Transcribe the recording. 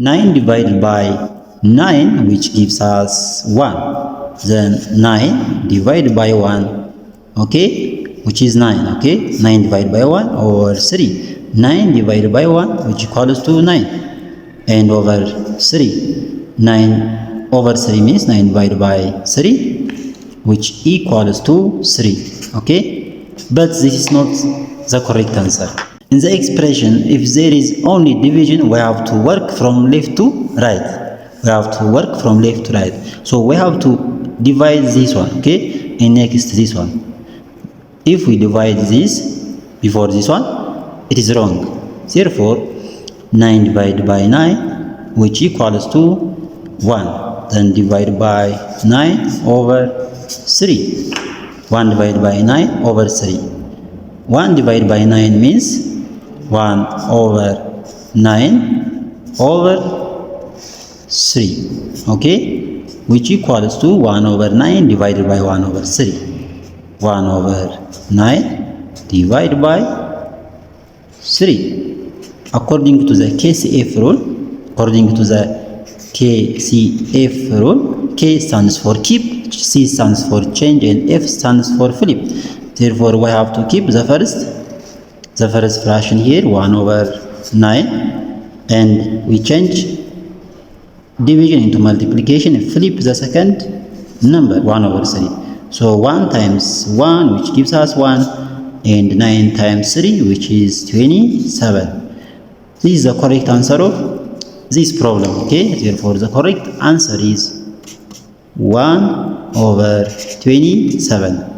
9 divided by 9, which gives us 1. Then 9 divided by 1, okay, which is 9, okay. 9 divided by 1 over 3. 9 divided by 1, which equals to 9. And over 3. 9 over 3 means 9 divided by 3, which equals to 3, okay. But this is not the correct answer. In the expression, if there is only division, we have to work from left to right. We have to work from left to right. So we have to divide this one, okay, and next this one. If we divide this before this one, it is wrong. Therefore, 9 divided by 9, which equals to 1. Then divide by 9 over 3. 1 divided by 9 over 3. 1 divided by 9 means 1 over 9 over 3, okay, which equals to 1 over 9 divided by 1 over 3. 1 over 9 divided by 3. According to the KCF rule, K stands for keep, C stands for change, and F stands for flip. Therefore, we have to keep the first fraction here, 1 over 9, and we change division into multiplication and flip the second number, 1 over 3. So 1 times 1, which gives us 1, and 9 times 3, which is 27. This is the correct answer of this problem, okay. Therefore, the correct answer is 1 over 27.